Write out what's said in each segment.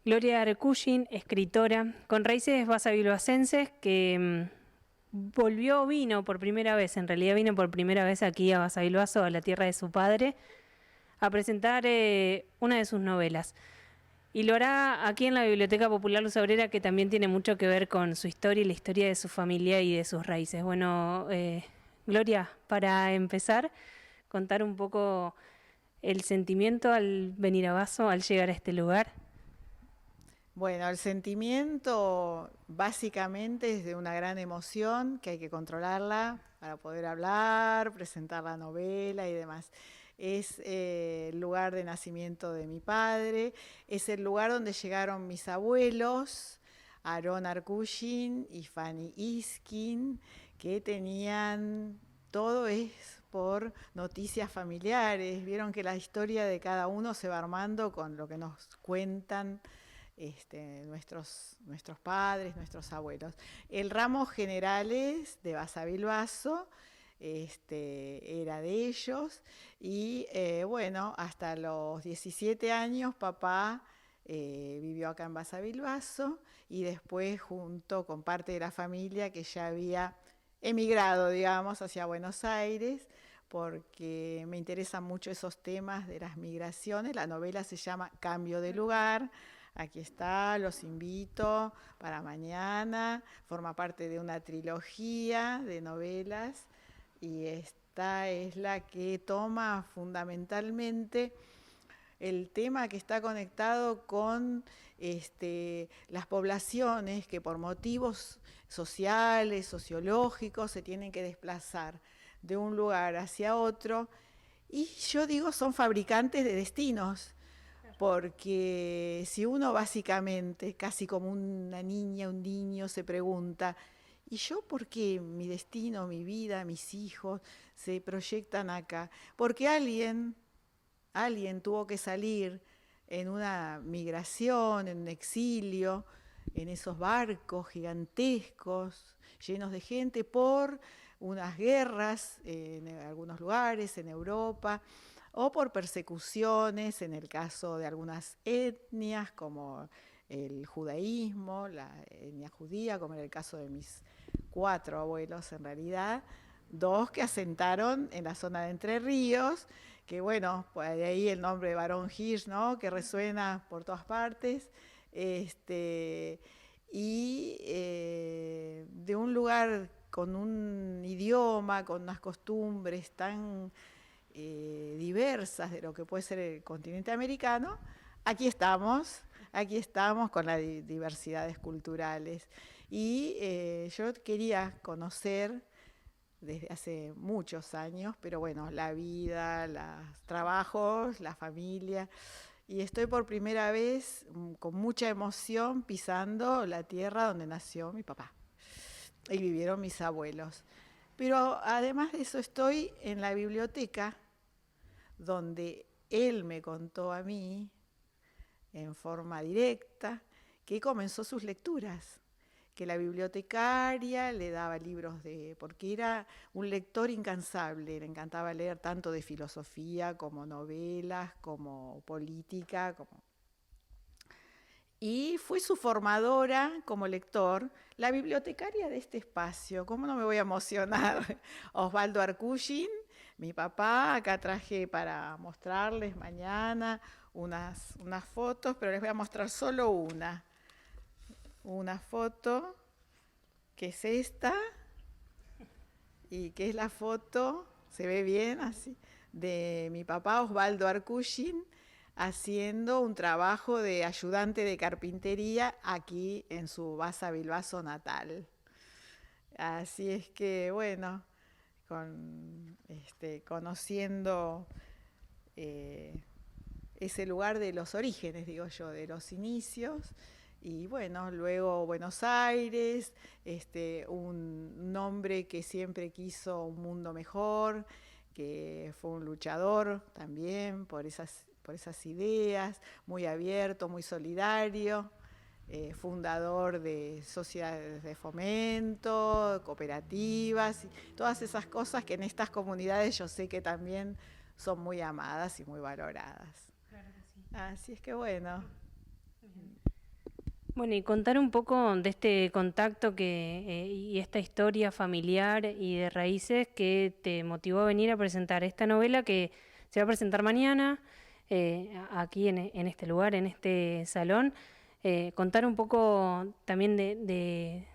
Gloria Arcusin, escritora, con raíces basavilbasenses que vino por primera vez, en realidad vino por primera vez aquí a Basavilbaso, a la tierra de su padre, a presentar una de sus novelas. Y lo hará aquí en la Biblioteca Popular Luz Obrera, que también tiene mucho que ver con su historia y la historia de su familia y de sus raíces. Bueno, Gloria, para empezar, contar un poco el sentimiento al venir a Baso, al llegar a este lugar. Bueno, el sentimiento básicamente es de una gran emoción que hay que controlarla para poder hablar, presentar la novela y demás. Es el lugar de nacimiento de mi padre, es el lugar donde llegaron mis abuelos, Aarón Arkushin y Fanny Iskin, que tenían, todo es por noticias familiares. Vieron que la historia de cada uno se va armando con lo que nos cuentan nuestros padres, nuestros abuelos. El ramo generales de Basavilbaso era de ellos y bueno, hasta los 17 años papá vivió acá en Basavilbaso y después junto con parte de la familia que ya había emigrado, digamos, hacia Buenos Aires, porque me interesan mucho esos temas de las migraciones. La novela se llama Cambio de lugar. Aquí está, los invito para mañana. Forma parte de una trilogía de novelas y esta es la que toma fundamentalmente el tema que está conectado con las poblaciones que por motivos sociales, sociológicos, se tienen que desplazar de un lugar hacia otro. Y yo digo, son fabricantes de destinos, porque si uno básicamente, casi como una niña, un niño, se pregunta, ¿y yo por qué mi destino, mi vida, mis hijos se proyectan acá? Porque alguien tuvo que salir en una migración, en un exilio, en esos barcos gigantescos, llenos de gente, por unas guerras en algunos lugares, en Europa, o por persecuciones, en el caso de algunas etnias, como el judaísmo, la etnia judía, como en el caso de mis 4 abuelos en realidad, 2 que asentaron en la zona de Entre Ríos, que bueno, pues de ahí el nombre de Barón Hirsch, ¿no? Que resuena por todas partes, y de un lugar con un idioma, con unas costumbres tan diversas de lo que puede ser el continente americano, aquí estamos con las diversidades culturales. Y yo quería conocer desde hace muchos años, pero bueno, la vida, los trabajos, la familia, y estoy por primera vez con mucha emoción pisando la tierra donde nació mi papá y vivieron mis abuelos. Pero además de eso estoy en la biblioteca donde él me contó a mí, en forma directa, que comenzó sus lecturas, que la bibliotecaria le daba libros porque era un lector incansable, le encantaba leer tanto de filosofía como novelas, como política, y fue su formadora como lector, la bibliotecaria de este espacio. ¿Cómo no me voy a emocionar? Osvaldo Arcusin, mi papá. Acá traje para mostrarles mañana unas fotos, pero les voy a mostrar solo una foto, que es esta, y que es la foto, se ve bien así, de mi papá Osvaldo Arcusin, haciendo un trabajo de ayudante de carpintería aquí en su Basavilbaso natal. Así es que, bueno, conociendo eh, ese lugar de los orígenes, digo yo, de los inicios. Y bueno, luego Buenos Aires, un hombre que siempre quiso un mundo mejor, que fue un luchador también por esas ideas, muy abierto, muy solidario, fundador de sociedades de fomento, cooperativas, y todas esas cosas que en estas comunidades yo sé que también son muy amadas y muy valoradas. Claro que sí. Así es que bueno. Bien. Bueno, y contar un poco de este contacto y esta historia familiar y de raíces que te motivó a venir a presentar esta novela que se va a presentar mañana aquí en este lugar, en este salón. Contar un poco también de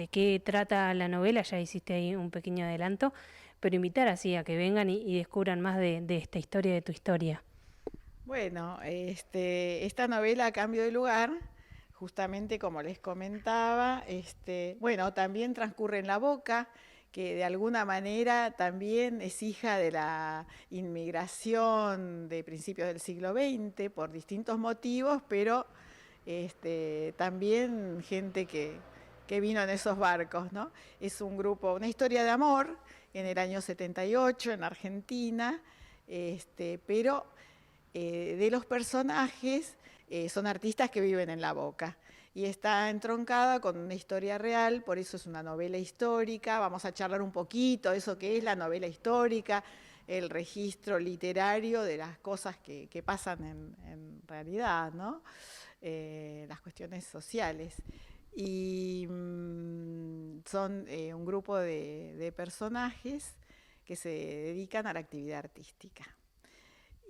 qué trata la novela, ya hiciste ahí un pequeño adelanto, pero invitar así a que vengan y descubran más de esta historia, de tu historia. Bueno, esta novela Cambio de lugar, justamente como les comentaba, bueno, también transcurre en La Boca, que de alguna manera también es hija de la inmigración de principios del siglo XX por distintos motivos, pero también gente que vino en esos barcos, ¿no? Es un grupo, una historia de amor en el año 78 en Argentina, pero de los personajes son artistas que viven en La Boca y está entroncada con una historia real, por eso es una novela histórica. Vamos a charlar un poquito de eso que es la novela histórica, el registro literario de las cosas que pasan en realidad, ¿no? Las cuestiones sociales. Y son un grupo de personajes que se dedican a la actividad artística.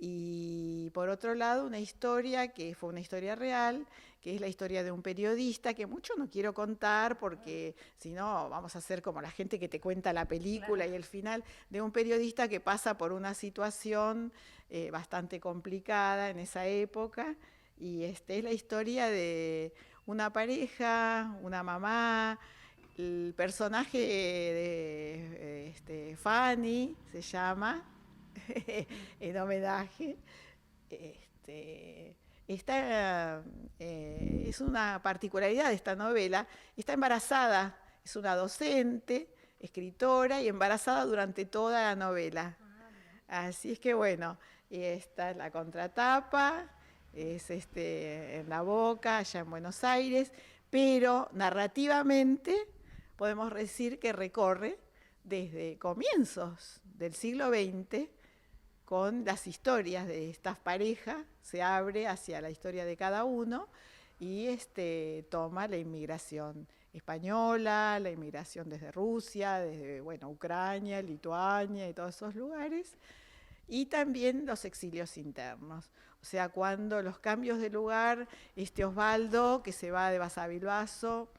Y por otro lado, una historia que fue una historia real, que es la historia de un periodista, que mucho no quiero contar porque si no vamos a hacer como la gente que te cuenta la película. Claro. Y el final, de un periodista que pasa por una situación bastante complicada en esa época. Y es la historia de una pareja, una mamá, el personaje de Fanny se llama, en homenaje. Es una particularidad de esta novela. Está embarazada, es una docente, escritora y embarazada durante toda la novela. Así es que bueno, esta es la contratapa, es en La Boca, allá en Buenos Aires, pero narrativamente podemos decir que recorre desde comienzos del siglo XX con las historias de estas parejas, se abre hacia la historia de cada uno y toma la inmigración española, la inmigración desde Rusia, desde Ucrania, Lituania y todos esos lugares, y también los exilios internos. O sea, cuando los cambios de lugar, Osvaldo, que se va de Basavilbaso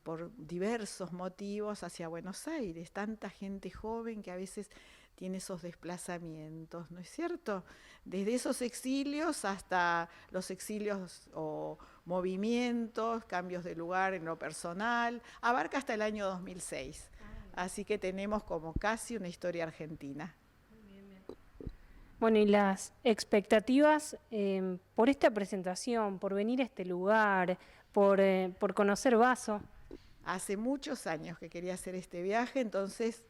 por diversos motivos hacia Buenos Aires, tanta gente joven que a veces tiene esos desplazamientos, ¿no es cierto? Desde esos exilios hasta los exilios o movimientos, cambios de lugar en lo personal, abarca hasta el año 2006. Así que tenemos como casi una historia argentina. Bueno, y las expectativas por esta presentación, por venir a este lugar, por conocer Vaso. Hace muchos años que quería hacer este viaje, entonces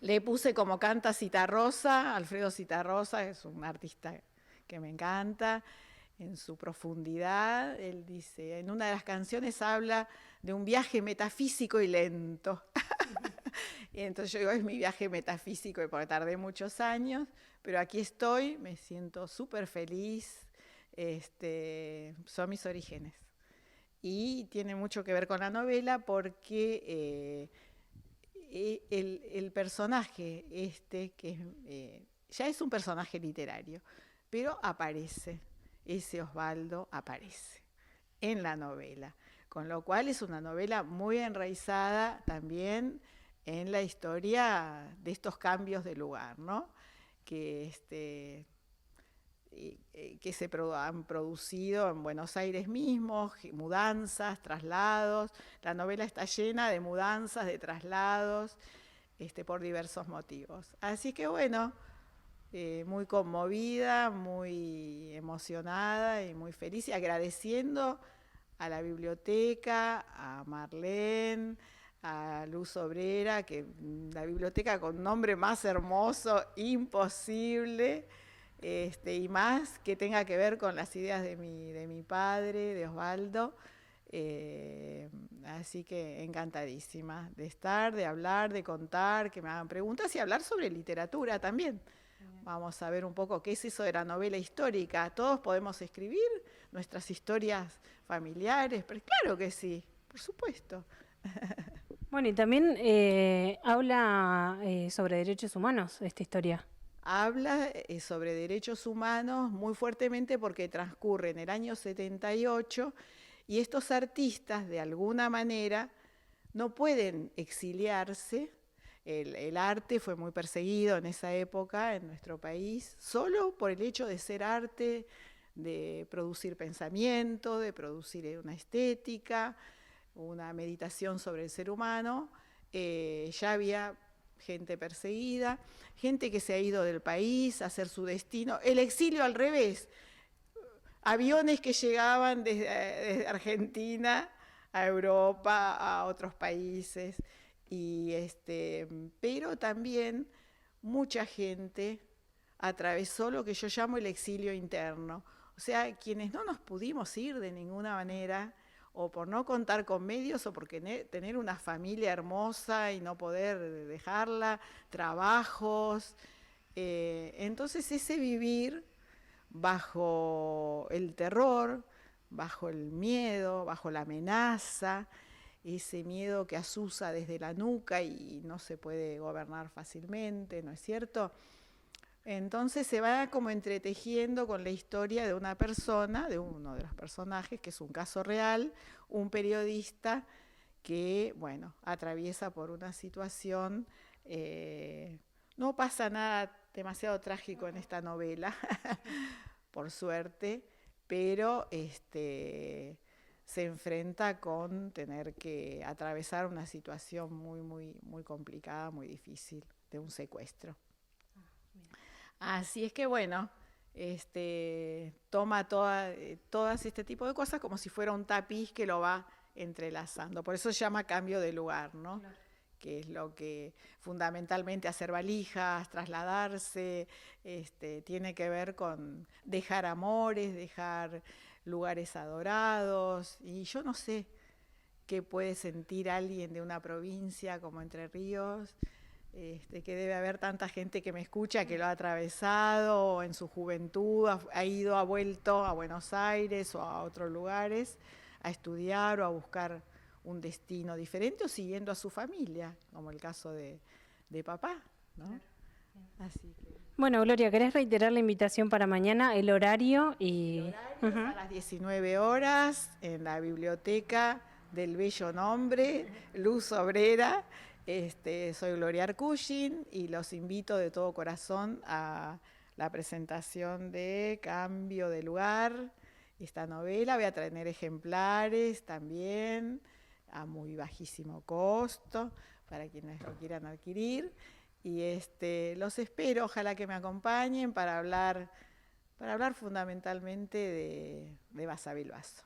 le puse como canta Citarrosa, Alfredo Citarrosa, es un artista que me encanta, en su profundidad. Él dice, en una de las canciones habla de un viaje metafísico y lento. Y entonces yo digo, es mi viaje metafísico porque tardé muchos años, pero aquí estoy, me siento súper feliz, son mis orígenes. Y tiene mucho que ver con la novela porque el personaje que ya es un personaje literario, pero aparece, ese Osvaldo aparece en la novela, con lo cual es una novela muy enraizada también en la historia de estos cambios de lugar, ¿no? Que se han producido en Buenos Aires mismo, mudanzas, traslados. La novela está llena de mudanzas, de traslados, por diversos motivos. Así que bueno, muy conmovida, muy emocionada y muy feliz y agradeciendo a la biblioteca, a Marlene, a Luz Obrera, que la biblioteca con nombre más hermoso, imposible, y más que tenga que ver con las ideas de mi padre, de Osvaldo. Así que encantadísima de estar, de hablar, de contar, que me hagan preguntas y hablar sobre literatura también. Vamos a ver un poco qué es eso de la novela histórica. Todos podemos escribir, nuestras historias familiares, pero claro que sí, por supuesto. Bueno, y también habla sobre derechos humanos esta historia. Habla sobre derechos humanos muy fuertemente porque transcurre en el año 78 y estos artistas de alguna manera no pueden exiliarse. El arte fue muy perseguido en esa época en nuestro país, solo por el hecho de ser arte, de producir pensamiento, de producir una estética, una meditación sobre el ser humano. Ya había gente perseguida, gente que se ha ido del país a hacer su destino. El exilio al revés, aviones que llegaban desde Argentina a Europa, a otros países, pero también mucha gente atravesó lo que yo llamo el exilio interno. O sea, quienes no nos pudimos ir de ninguna manera, o por no contar con medios, o porque tener una familia hermosa y no poder dejarla, trabajos. Entonces ese vivir bajo el terror, bajo el miedo, bajo la amenaza, ese miedo que asusa desde la nuca y no se puede gobernar fácilmente, ¿no es cierto? Entonces se va como entretejiendo con la historia de una persona, de uno de los personajes, que es un caso real, un periodista que, bueno, atraviesa por una situación. No pasa nada demasiado trágico en esta novela, por suerte, pero se enfrenta con tener que atravesar una situación muy, muy, muy complicada, muy difícil, de un secuestro. Así es que bueno, toma todas este tipo de cosas como si fuera un tapiz que lo va entrelazando. Por eso se llama cambio de lugar, ¿no? Claro. Que es lo que fundamentalmente hacer valijas, trasladarse, tiene que ver con dejar amores, dejar lugares adorados. Y yo no sé qué puede sentir alguien de una provincia como Entre Ríos, que debe haber tanta gente que me escucha que lo ha atravesado en su juventud, ha ido, ha vuelto a Buenos Aires o a otros lugares a estudiar o a buscar un destino diferente o siguiendo a su familia, como el caso de papá, ¿no? Claro. Así que... Bueno, Gloria, ¿querés reiterar la invitación para mañana, el horario? El horario es a las 19 horas en la biblioteca del bello nombre, Luz Obrera. Soy Gloria Arcusin y los invito de todo corazón a la presentación de Cambio de Lugar, esta novela. Voy a tener ejemplares también a muy bajísimo costo para quienes lo quieran adquirir. Y los espero, ojalá que me acompañen para hablar fundamentalmente de Basavilbaso.